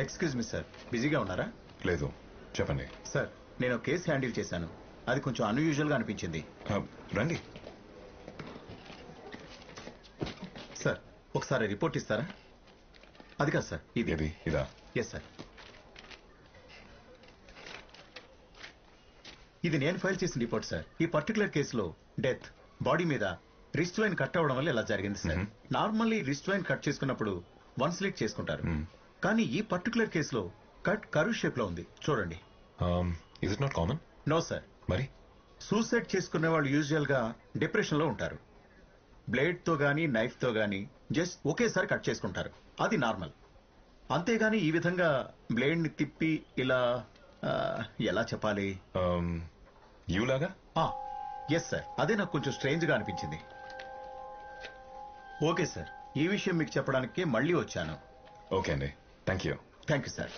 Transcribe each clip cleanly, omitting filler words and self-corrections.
Excuse me sir, బిజీగా ఉన్నారా? లేదు, చెప్పండి సార్. నేను కేసు హ్యాండిల్ చేశాను, అది కొంచెం అన్యూజువల్ గా అనిపించింది. రండి సార్, ఒకసారి రిపోర్ట్ ఇస్తారా? అది కాదు సార్, ఇది ఇదా? Yes sir. ఇది నేను ఫైల్ చేసిన రిపోర్ట్ సార్. ఈ పర్టికులర్ కేసులో డెత్ బాడీ మీద రిస్ట్ వైన్ కట్ అవ్వడం వల్ల ఇలా జరిగింది sir. Normally wrist vein cut చేసుకున్నప్పుడు వన్ స్లిట్ చేసుకుంటారు, కానీ ఈ పర్టికులర్ కేసులో కట్ కర్వ్ షేప్ లో ఉంది. చూడండి. Is it not common? No sir. మరి సూసైడ్ చేసుకునే వాళ్ళు యూజువల్ గా డిప్రెషన్ లో ఉంటారు. బ్లేడ్ తో గానీ నైఫ్ తో గానీ జస్ట్ ఒకేసారి కట్ చేసుకుంటారు, అది నార్మల్. అంతేగాని ఈ విధంగా బ్లేడ్ ని తిప్పి ఇలా ఎలా చెప్పాలి, యూలాగా? ఎస్ సార్, అదే నాకు కొంచెం స్ట్రేంజ్ గా అనిపించింది. ఓకే సార్, ఈ విషయం మీకు చెప్పడానికి మళ్ళీ వచ్చాను. ఓకే అండి, thank you. Thank you sir.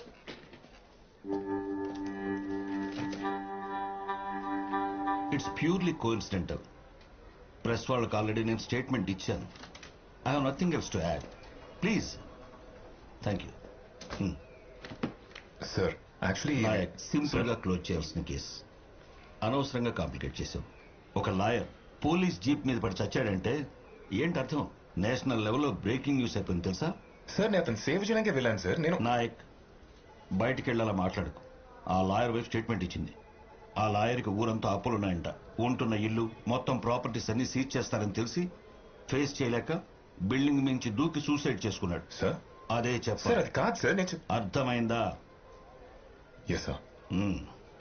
It's purely coincidental. Press వాళ్ళకి ఆల్రెడీ నేను స్టేట్మెంట్ ఇచ్చాను. I have nothing else to add. Please. Thank you. Sir actually simple గా క్లోజ్ చేయాల్సిన కేసు అనవసరంగా కాంప్లికేట్ చేశాం. ఒక లాయర్ పోలీస్ జీప్ మీద పడి చచ్చాడంటే ఏంటి అర్థం? నేషనల్ లెవెల్లో బ్రేకింగ్ న్యూస్ అయిపోయింది తెలుసా? సార్ నేను అతను సేవ్ చేయడానికి వెళ్ళాను సార్. నేను నాయక్, బయటికి వెళ్ళాలా మాట్లాడుకు. ఆ లాయర్ వైపు స్టేట్మెంట్ ఇచ్చింది. ఆ లాయర్కి ఊరంతా అప్పులున్నాయంట. ఉంటున్న ఇల్లు మొత్తం ప్రాపర్టీస్ అన్ని సీజ్ చేస్తారని తెలిసి ఫేస్ చేయలేక బిల్డింగ్ మించి దూకి సూసైడ్ చేసుకున్నాడు. సార్ అదే సార్ చెప్పారు. అది కాదు సార్. నేను అర్థమైందా? Yes sir.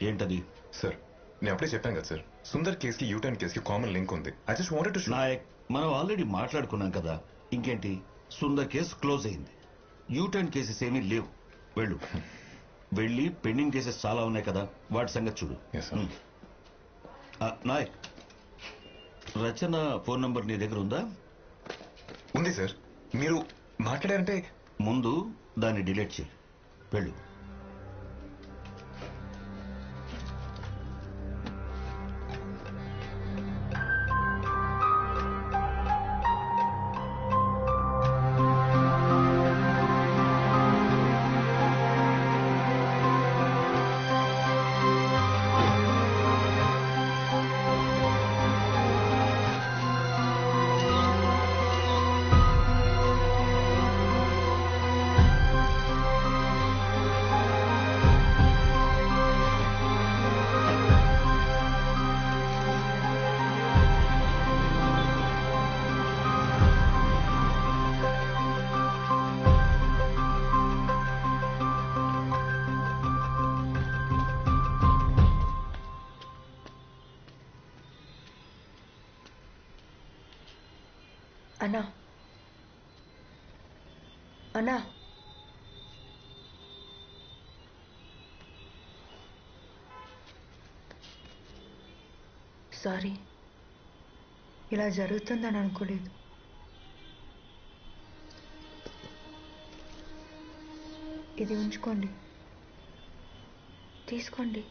ఏంటది? సార్ నేను అప్పుడే చెప్పాను కదా సార్, సుందర్ కేసుకి యూటర్న్ కేసుకి కామన్ లింక్ ఉంది. I just wanted to show. Nayak, మనం ఆల్రెడీ మాట్లాడుకున్నాం కదా, ఇంకేంటి? సుందర్ కేసు క్లోజ్ అయింది. యూటర్న్ కేసెస్ ఏమీ లేవు. వెళ్ళు. వెళ్ళి పెండింగ్ కేసెస్ చాలా ఉన్నాయి కదా, వాటి సంగతి చూడు. నాయక్, రచన ఫోన్ నంబర్ నీ దగ్గర ఉందా? ఉంది సార్. మీరు మాట్లాడారంటే ముందు దాన్ని డిలీట్ చేయి. వెళ్ళు. అన్నా, అన్నా, సారీ, ఇలా జరుగుతుందని అనుకోలేదు. ఇది ఉంచుకోండి, తీసుకోండి.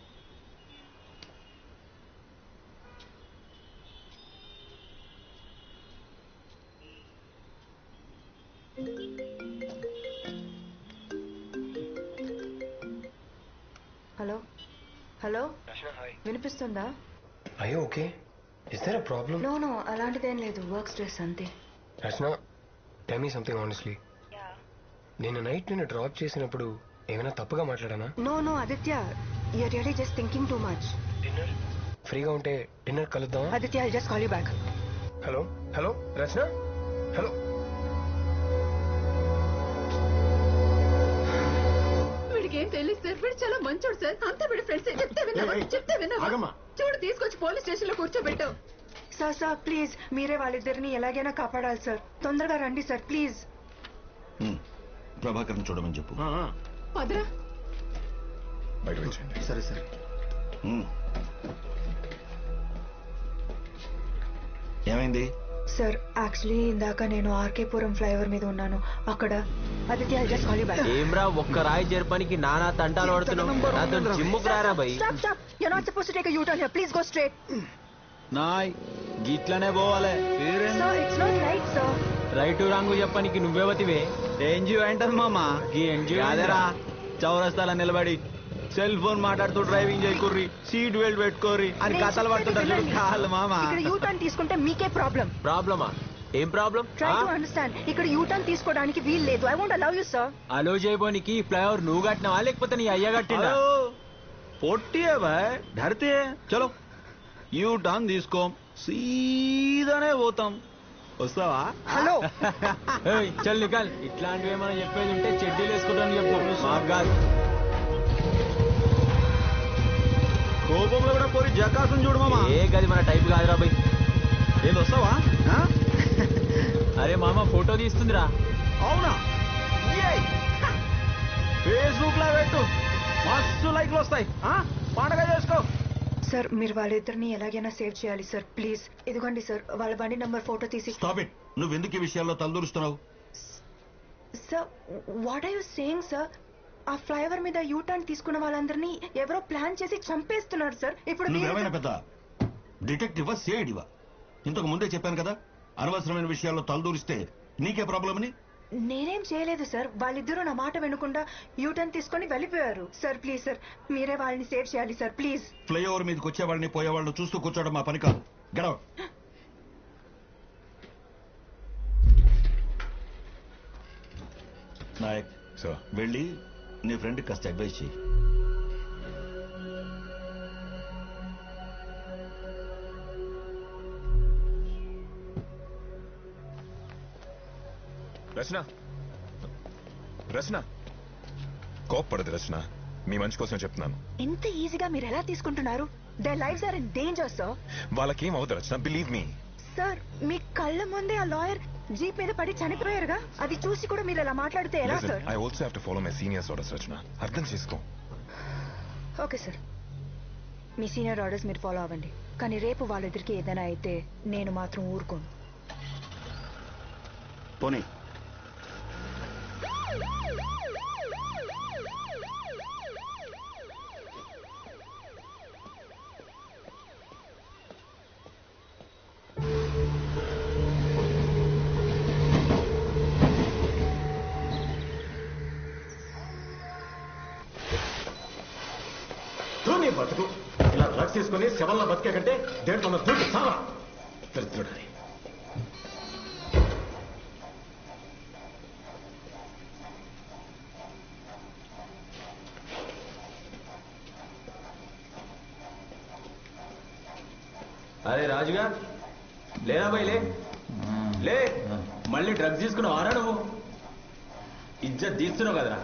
హలో హలో, వినిపిస్తుందా? అయ్యో okay. Is there a problem? No no, అలాంటిదేం లేదు, వర్క్ స్ట్రెస్ అంతే. Rachana, tell me something honestly. నేను నైట్ నిన్ను డ్రాప్ చేసినప్పుడు ఏమైనా తప్పుగా మాట్లాడానా? No no Aditya, you are really just thinking too much. Dinner ఫ్రీగా ఉంటే డిన్నర్ కలుద్దాం. Aditya, I just call you back. Hello hello Rachana, hello. ఏం తెలియదు సార్, వీడు చాలా మంచోడు సార్. అంతా వీడి ఫ్రెండ్స్. చెప్తే విన్నావా? చూడు, తీసుకొచ్చి పోలీస్ స్టేషన్ లో కూర్చోబెట్టావు. సార్ సార్ ప్లీజ్, మీరే వాళ్ళిద్దరిని ఎలాగైనా కాపాడాలి సార్. తొందరగా రండి సార్ ప్లీజ్. ప్రభాకర్ చూడమని చెప్పు. పదరా. బయట వచ్చేయండి. సరే సరే. ఏమైంది? సార్ యాక్చువల్లీ ఇందాక నేను ఆర్కేపురం ఫ్లైఓవర్ మీద ఉన్నాను. అక్కడ Aditya, I just call you back. ఏమ్రా, ఒక్క రాయి చేర్పనికి నానా తంటాలు పడుతున్నావు. నాతో జిమ్ముకు రారా బై. Stop stop, you are not supposed to take a U turn here. Please go straight. నాయ్, గిట్లనే పోవాలే. Sir it's not right sir. Right wrong చెప్పనికి నువ్వెవతివే? ఎన్జిఓ అంటారు మామా. ఈ ఎన్జిఓ అదేరా చౌరస్తాలో నిలబడి సెల్ ఫోన్ మాట్లాడుతూ డ్రైవింగ్ చేయకుర్రి, సీట్ బెల్ట్ పెట్టుకోర్రి అని కథలు పడుతుంటారు చూడు. కాదు మామ, ఇక్కడ యూ టర్న్ తీసుకుంటే మీకే ప్రాబ్లం. ప్రాబ్లమా? ఏం ప్రాబ్లం? Try to understand. ఇక్కడ యూ టర్న్ తీసుకోవడానికి వీలు లేదు. I want allow you sir. Allow చేయబోనికి ఫ్లైఓవర్ నువ్వు కట్టినావా లేకపోతే నీ అయ్య కట్టిండా? పొట్టి है भाई, डरते हैं. चलो यू टर्न తీసుకో, సీదానే పోతాం. వస్తావా? హలో ఏయ్, చల్ నికాల్. ఇట్లాంటివి ఏమైనా చెప్పేది ఉంటే చెడ్డీలు వేసుకుంటాను చెప్పు, మాకు కాదు. కోపంలో కూడా పోరి జకాసం చూడు మామ. ఏ గది మన టైప్ కాదురా బై. ఏది వస్తావా? అరే మామ ఫోటో తీస్తుందిరా. అవునా? ఫేస్బుక్ లో పెట్టు, మస్తు లైక్లు వస్తాయి. పండగ చేసుకో. సార్ మీరు వాళ్ళిద్దరిని ఎలాగైనా సేవ్ చేయాలి సార్, ప్లీజ్. ఇదిగోండి సార్ వాళ్ళ బండి నంబర్ ఫోటో తీసి. Stop it. నువ్వెందుకు ఈ విషయాల్లో తలదూరుస్తున్నావు? Sir what are you saying sir? ఆ ఫ్లైఓవర్ మీద యూ టర్న్ తీసుకున్న వాళ్ళందరినీ ఎవరో ప్లాన్ చేసి చంపేస్తున్నారు సార్. ఇప్పుడు నువ్వేమైనా పెద్ద డిటెక్టివా, సిఐడివా? ఇంతకు ముందే చెప్పాను కదా, అనవసరమైన విషయాల్లో తలదూరిస్తే నీకే ప్రాబ్లం అని. నేనేం చేయలేదు సార్. వాళ్ళిద్దరూ నా మాట వినకుండా యూ టర్న్ తీసుకొని వెళ్ళిపోయారు సార్. ప్లీజ్ సార్ మీరే వాళ్ళని సేవ్ చేయాలి సార్, ప్లీజ్. ఫ్లైఓవర్ మీదకి వచ్చేవాళ్ళని పోయేవాళ్ళని చూస్తూ కూర్చోవడం మా పని కాదు. గడవ. నాయక్ సార్, వెళ్ళి నీ ఫ్రెండ్ కాస్త అడ్వైస్ చేయి. రచన, రచన కోప్పడదు రచన, మీ మంచి కోసం చెప్తున్నాను. ఎంత ఈజీగా మీరు ఎలా తీసుకుంటున్నారు? There lives are in danger sir. వాళ్ళకేం అవుతుంది రచన, బిలీవ్ మీ. సార్ మీ కళ్ళ ముందే ఆ లాయర్ జీప్ మీద పడి చనిపోయారుగా, అది చూసి కూడా మీరు ఎలా మాట్లాడితే ఎలా sir? I also have to follow my seniors orders Rachana, అర్థం చేసుకో. ఓకే సార్, మీ సీనియర్ ఆర్డర్స్ మీరు ఫాలో అవ్వండి. కానీ రేపు వాళ్ళిద్దరికి ఏదైనా అయితే నేను మాత్రం ఊరుకోను. పోనీ బతుకు ఇలా డ్రగ్స్ తీసుకుని శవల్లో బతికే కంటే దేంట్లో ఉన్న దూకి చాలా దరిద్రుడని. అరే రాజుగా లేరా బై, లే లే. మళ్ళీ డ్రగ్స్ తీసుకున్నావు ఆరా? నువ్వు ఇజ్జత్ తీస్తున్నావు కదరా.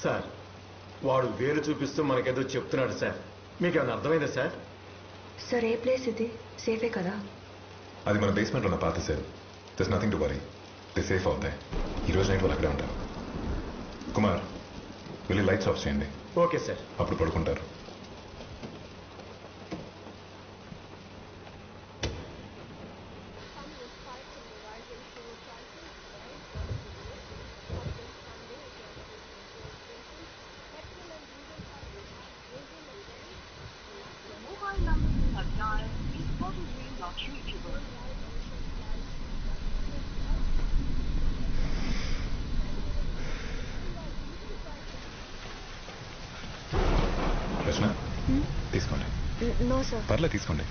సార్ వాడు వేలు చూపిస్తూ మనకేదో చెప్తున్నాడు సార్, మీకేమైనా అర్థమైందా సార్? సార్ ఏ ప్లేస్ ఇది? సేఫే కదా? అది మన బేస్మెంట్ ఉన్న పాత sir. There's nothing to worry, they safe అవుతాయి. ఈ రోజు నైట్ వాళ్ళు అక్కడే ఉంటారు. కుమార్ వెళ్ళి లైట్స్ ఆఫ్ చేయండి. Okay sir. అప్పుడు పడుకుంటారు. రచన తీసుకోండి. No sir. పర్లేదు తీసుకోండి.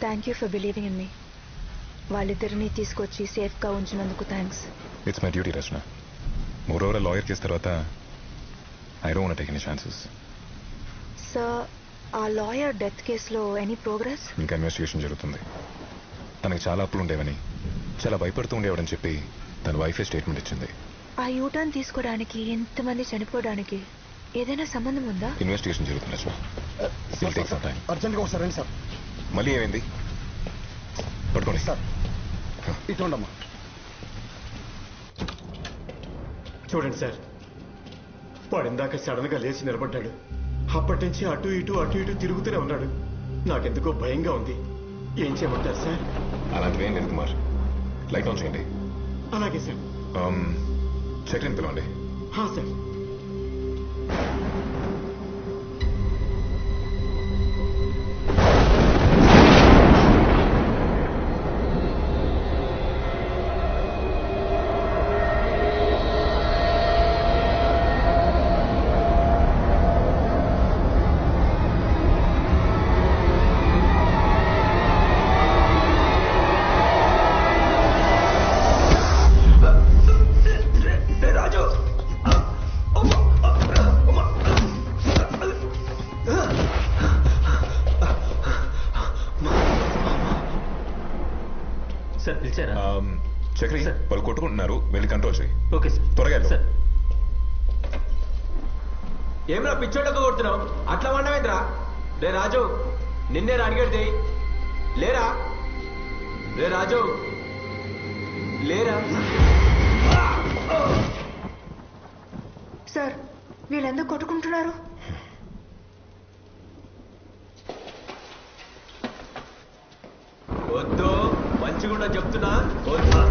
Thank you for believing in me. వాళ్ళిద్దరిని తీసుకొచ్చి సేఫ్ గా ఉంచినందుకు thanks. It's my duty Rachana. Moreover lawyer case తర్వాత I don't want take any chances. Sir ఆ లాయర్ డెత్ కేసులో ఎనీ ప్రోగ్రెస్? ఇంకా ఇన్వెస్టిగేషన్ జరుగుతుంది. తనకి చాలా అప్పులు ఉండేవని, చాలా భయపడుతూ ఉండేవాడని చెప్పి తన వైఫే స్టేట్మెంట్ ఇచ్చింది. ఆ యూటర్న్ తీసుకోవడానికి ఎంతమంది చనిపోవడానికి ఏదైనా సంబంధం ఉందా? ఇన్వెస్టిగేషన్ జరుగుతుంది Rachana. Will take some time. అర్జెంట్గా ఒకసారి రండి సార్. మళ్ళీ ఏమైంది? పడుకోండి సార్. ఇటు ఉండమ్మా. చూడండి సార్, వాడు ఇందాక సడన్ గా లేచి నిలబడ్డాడు. అప్పటి నుంచి అటు ఇటు తిరుగుతూనే ఉన్నాడు. నాకెందుకో భయంగా ఉంది. ఏం చేయమంటారు సార్? అలాంటివి ఏం లేదు కుమార్. లైట్ ఆన్ చేయండి. అలాగే సార్. చెక్-ఇన్ పిలవండి. సార్. సార్ పిలిచారా? చక్రి, వాళ్ళు కొట్టుకుంటున్నారు, వెళ్ళి కంట్రోల్ చేయి. Okay sir. త్వరగా వెళ్ళు. ఏమరా పిచ్చోళ్ళకు కొడుతున్నావు? అట్లా వండవేంద్రా? రే రాజు, నిన్నే అడిగేది లేరా? రే రాజు, లేరా? సార్, వీళ్ళెందుకు కొట్టుకుంటున్నారు? వద్దు, మంచిగా చెప్తున్నా. వద్దు.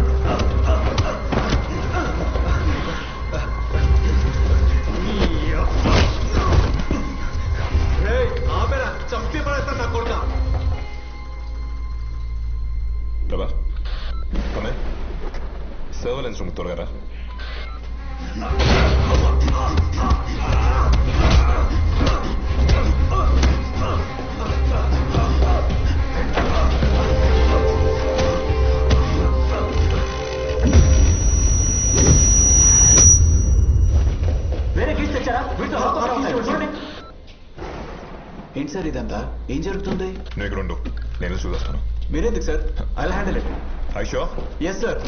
ఆమెరా చంపి పడేస్తాను నా కొడుక. ప్రభా, సర్వలెన్స్ రూమ్ త్వరగా రా. వేరే కేసు తెచ్చారా? ఏంటి సార్ ఇదంతా? ఏం జరుగుతుంది? నువ్వు ఇక్కడ ఉండు, నేను చూస్తాను. మీరెందుకు sir? I will handle it. I sure? Yes sir.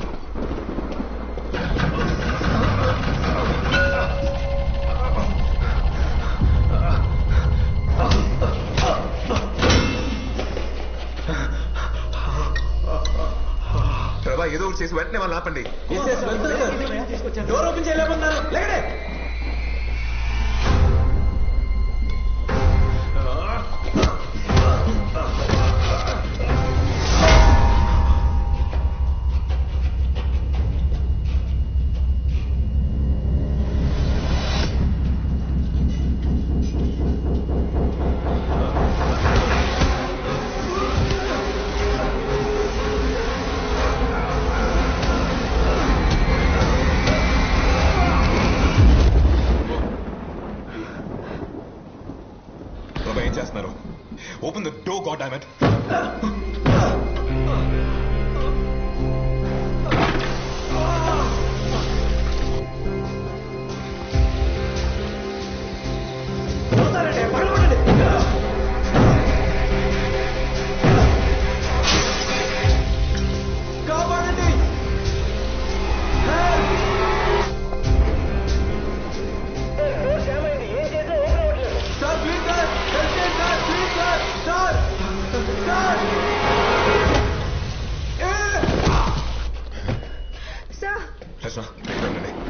Prabha, ఏదో ఒకటి చేసి వెంటనే వాళ్ళు ఆపండి. డోర్ ఓపెన్ చేయలేమన్నారు. లేకడే. ఏం చేస్తున్నారు? Open the door, god damn it.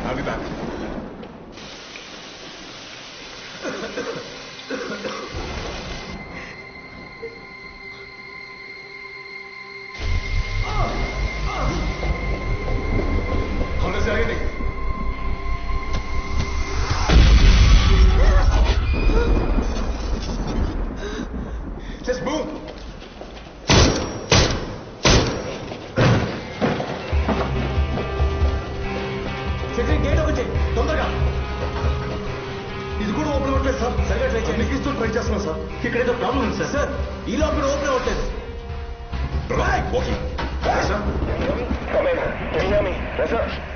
I'll be back. How does that end? Just move. Gate open చేయి తొందరగా. ఇది కూడా ఓపెన్ అవ్వట్లేదు సార్. సరిగా ట్రై చేయండి. ఇస్తూ ట్రై చేస్తున్నాం సార్. ఇక్కడ ఏదో ప్రాబ్లం ఉంది సార్. సార్, ఈ లోపల కూడా ఓపెన్ అవ్వట్లేదు.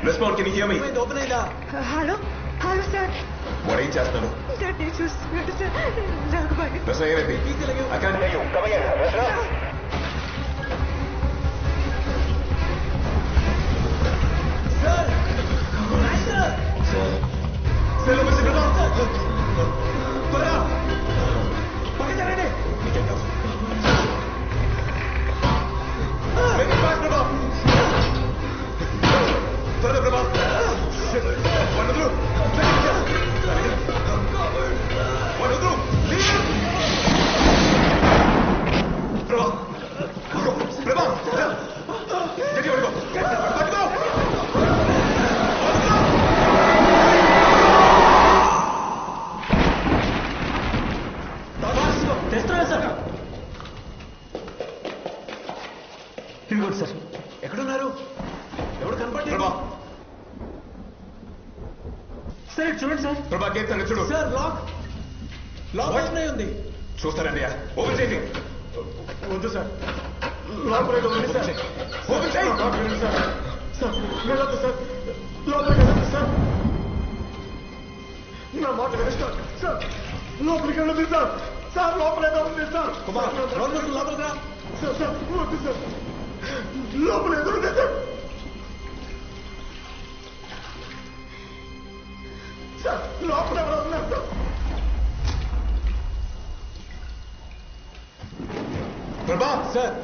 Respond, can you hear me? Open అయిందా? Hello hello sir. వాడు ఏం చేస్తున్నాడు? సార్, నేను చూస్తున్నాడు సార్. నాకు భయం. రసన ఏమైంది? I can't hear you. Come again. Rosna. Sir, త్వరగా పక్కన జరగండి. త్వరగా ప్రభా. సరే చూడండి సార్. ప్రభా గేట్ తన చూడు. సార్ లాక్ ఓపెన్ అయి ఉంది. చూస్తారండి ఓపెన్ చేయండి. వద్దు సార్, లోపలికి ఉంది సార్. ఓపెన్ చేయి. సార్ సార్ వెళ్ళొద్దు సార్, లోపలికి వెళ్ళొద్దు సార్. నా మాట వినండి సార్. సార్ లోపలికి వెళ్ళొద్దు సార్. సార్ లోపలేదో ఉంది సార్. లోపలికి రా సార్. సార్ వద్దు సార్, లోపలేదో ఉంది సార్. సార్ లోపల ఎవరో ఉన్నారు సార్. ప్రభా సార్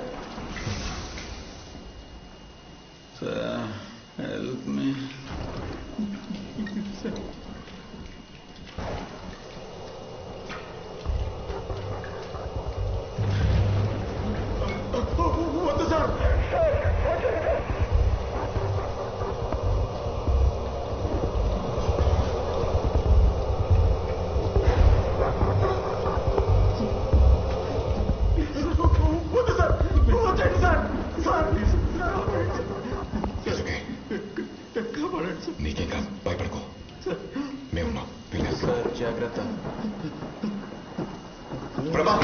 హెల్ప్ మీ. వద్దు సార్. వద్దు సార్, వద్దండి సార్. సార్ కాపాడండి సార్. నీకేం కాదు, భయపడుకో. మేమున్నాం. ప్లీజ్ సార్ జాగ్రత్త. ప్రభా